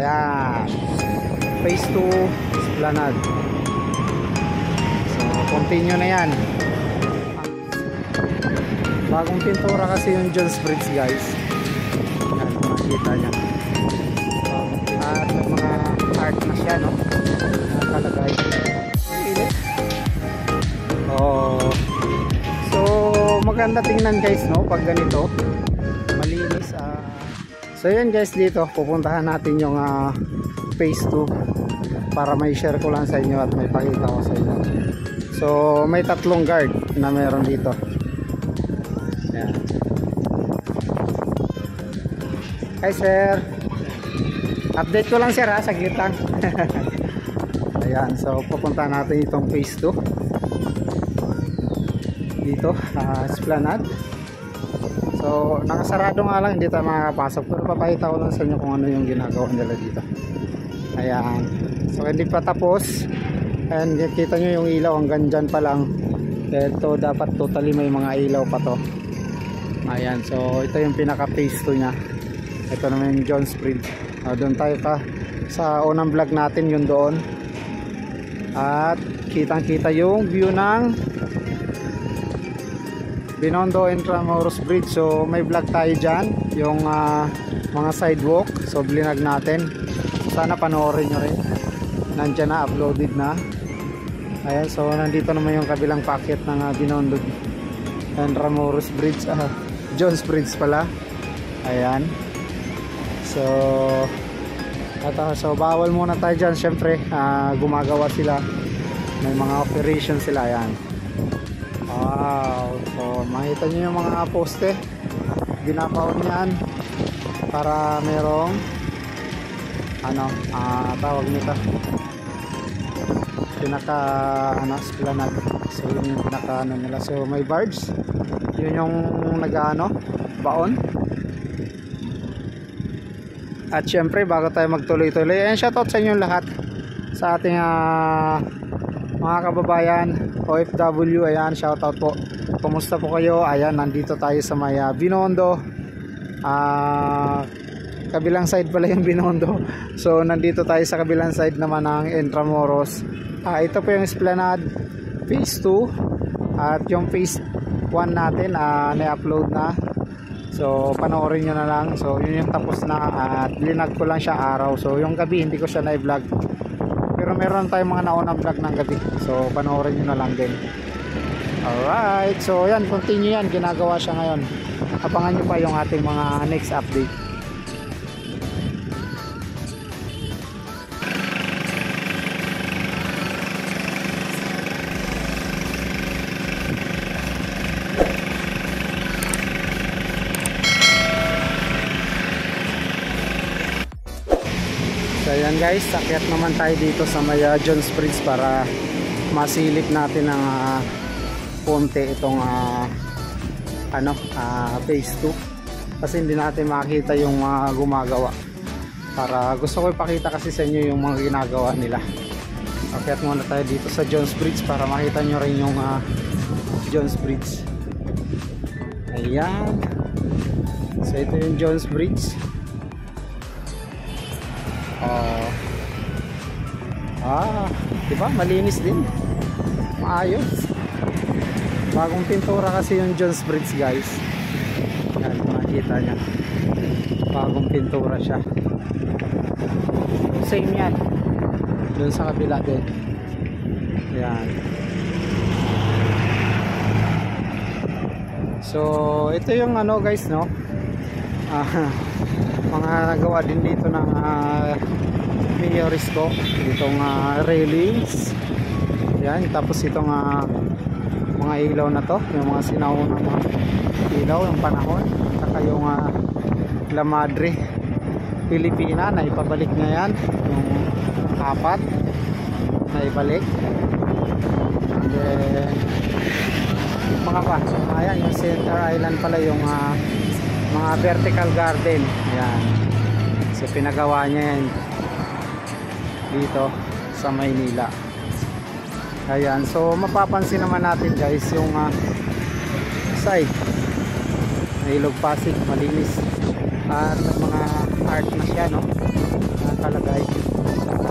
Ayan. Phase 2 Esplanade. So continue na yan. Bagong pintura kasi yung Jones Bridge, guys. Ayan, makikita nyo. At may mga art na siya, no? Nakalagay. So maganda tingnan, guys, no? Pag ganito malinis. So yun, guys, dito pupuntahan natin yung phase 2 para may share ko lang sa inyo at may pakita ko sa inyo. So may tatlong guard na meron dito. Ayan. Hi, sir. Update ko lang, sir, ha, saglit lang. Ayan, so pupuntahan natin itong phase 2 dito, Esplanade. So nakasarado nga lang, hindi tayo makakapasok, pero papakita ko lang sa inyo kung ano yung ginagawa nila dito. Ayan, so hindi pa tapos. Ayan, kita nyo yung ilaw hanggang dyan pa lang. Ito dapat totally may mga ilaw pa to. Ayan, so ito yung pinaka phase 2 nya. Ito naman yung Jones Bridge. Doon tayo ka sa unang vlog natin, yun doon. At kitang kita yung view ng Binondo Intramuros Bridge. So may vlog tayo dyan, yung mga sidewalk. So blinag natin. Sana panoorin nyo rin. Nandyan na, uploaded na. Ayan, so nandito naman yung kabilang packet ng Binondo Intramuros Bridge, Jones Bridge pala. Ayan. So so bawal muna tayo dyan. Siyempre gumagawa sila, may mga operation sila. Ayan. Wow, so makita nyo yung mga poste, ginapaon yan para merong tawag nito, pinaka Esplanade. So yun yung pinaka nila. So may barge, yun yung baon. At syempre bago tayo magtuloy-tuloy, ayan, shoutout sa inyo lahat, sa ating mga kababayan OFW. Ayan, shoutout po. Kumusta po kayo? Ayan, nandito tayo sa may Binondo. Kabilang side pala yung Binondo. So nandito tayo sa kabilang side naman ng Intramuros. Ito po yung Esplanade phase 2. At yung phase 1 natin na-upload na. So panoorin nyo na lang. So yun yung tapos na, at linag ko lang siya araw. So yung gabi hindi ko siya na-vlog, pero meron tayong mga naunang vlog ng gabi. So panoorin nyo na lang din. Alright, so yan, continue yan, ginagawa siya ngayon. Abangan nyo pa yung ating mga next update. So ayan, guys, akyat naman tayo dito sa may Jones Bridge para masilip natin ng konti itong phase 2, kasi hindi natin makita yung gumagawa. Para gusto ko ipakita kasi sa inyo yung mga ginagawa nila. Akyat muna tayo dito sa Jones Bridge para makita nyo rin yung Jones Bridge. Ayan, so ito yung Jones Bridge. Diba? Malinis din. Maayos. Bagong pintura kasi yung Jones Bridge, guys. Yan, makikita nyo. Bagong pintura siya. Same yan. Doon sa kabila din. Yan. So, ito yung guys, no? Mga nagawa din dito ng Mayorisco, itong railings. Yan, tapos itong mga ilaw na to, yung mga sinaunang mga ilaw yung panahon, saka yung La Madre Pilipina na ipabalik niya yan, yung apat na ibalik. And then mga pa, ayan, yung Center Island pala, yung mga vertical garden. Yan, so pinagawa niya yan dito sa Maynila. Ayan, so mapapansin naman natin, guys, yung side na Ilog Pasig, malinis at mga art na siya, no? At nakalagay.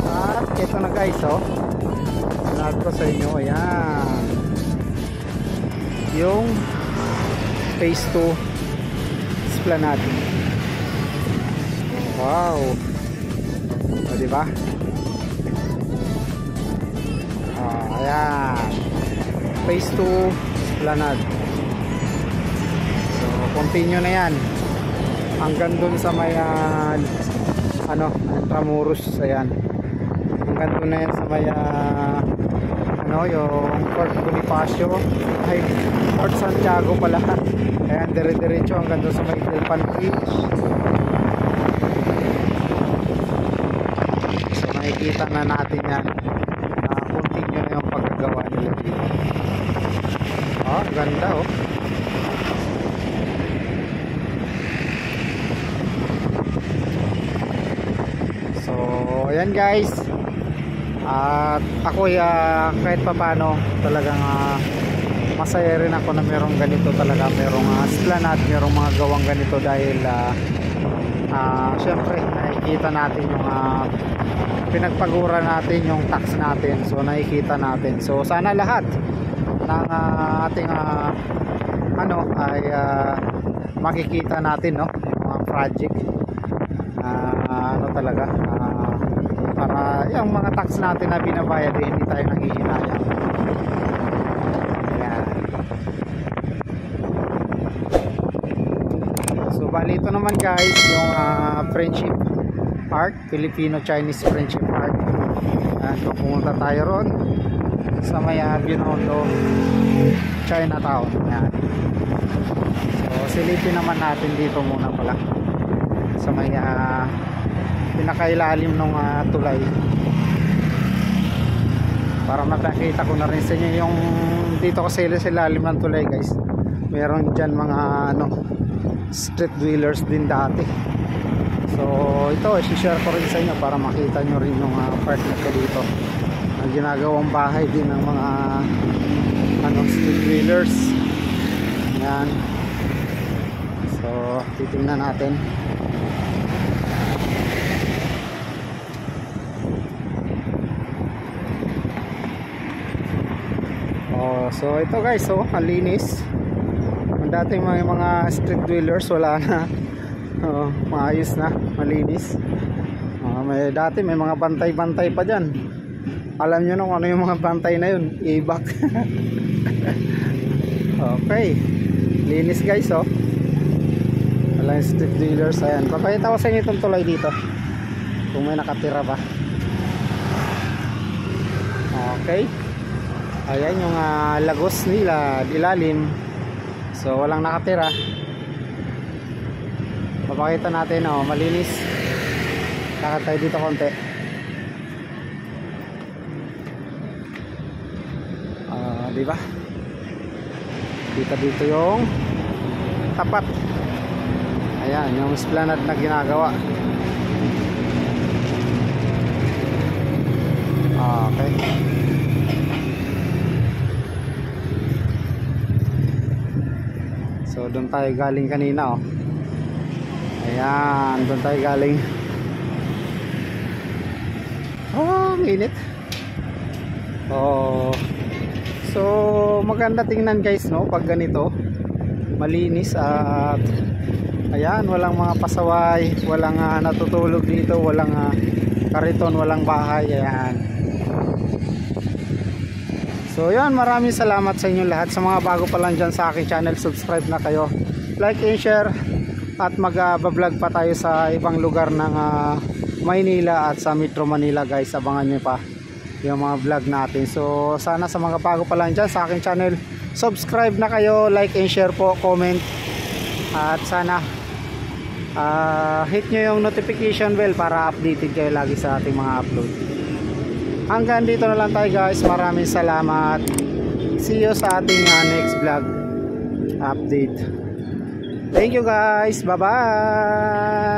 At ito na guys, oh, sinabi ko sa inyo, ayan yung phase 2 Esplanade. Wow, o diba? Ayan, phase 2 Esplanade. So continue na yan hanggang dun sa may Intramuros. Ayan, hanggang dun na yan sa may yung Fort Bonifacio, ay Fort Santiago pala. Ayan, dire-diretso hanggang dun sa may Ilpan Beach. So nakikita na natin yan, continue na yung paggagawa nila dito. Ganda, oh. So ayan guys, at ako kahit papano talagang masaya rin ako na merong ganito talaga, merong Esplanade, merong mga gawang ganito dahil syempre nakikita natin yung pinagpagura natin yung tax natin, so nakikita natin. So sana lahat ng ating ay makikita natin, no, yung mga project talaga para yung mga tax natin na binabayad hindi tayo nanghihinayang. Ayan. So bali ito naman guys yung Friendship Park, Filipino-Chinese Friendship Park. Ayan, kung pumunta tayo ron sa may Binondo, Chinatown. Ayan. So silipin naman natin dito muna pala sa may pinakailalim ng tulay para mapakita ko na rin sa inyo yung dito kasi sa ilalim ng tulay guys, meron dyan mga street dwellers din dati. So ito i-share ko rin sa inyo para makita nyo rin yung part na dito na ginagawang bahay din ng mga street dwellers. Yan, so titingnan natin. So ito guys, ang linis. Dati may mga street dwellers, wala na. Maayos na, malinis. Dati may mga bantay-bantay pa dyan. Alam nyo nung ano yung mga bantay na yun? Ibak. Okay, linis guys, wala yung street dwellers. Ayan, papakita ko sa inyo itong tulay dito kung may nakatira ba. Okay, ayan yung lagos nila, ilalim. So walang nakatira. Papakita natin, malinis. Lakad tayo dito konti. Diba? Dito yung tapat. Ayan, yung Esplanade na ginagawa. Okay. So doon tayo galing kanina, ayan, doon tayo galing. Ang init. So maganda tingnan guys, pag ganito malinis at ayan, walang mga pasaway, walang natutulog dito, walang kariton, walang bahay. Ayan. So yan, maraming salamat sa inyo lahat. Sa mga bago pa lang dyan sa aking channel, subscribe na kayo, like and share, at mag-vlog pa tayo sa ibang lugar ng Maynila at sa Metro Manila guys. Abangan nyo pa yung mga vlog natin. So sana sa mga bago pa lang dyan sa aking channel, subscribe na kayo, like and share po, comment, at sana hit nyo yung notification bell para updated kayo lagi sa ating mga upload. Hanggang dito na lang tayo guys, maraming salamat. See you sa ating next vlog update. Thank you guys, bye bye.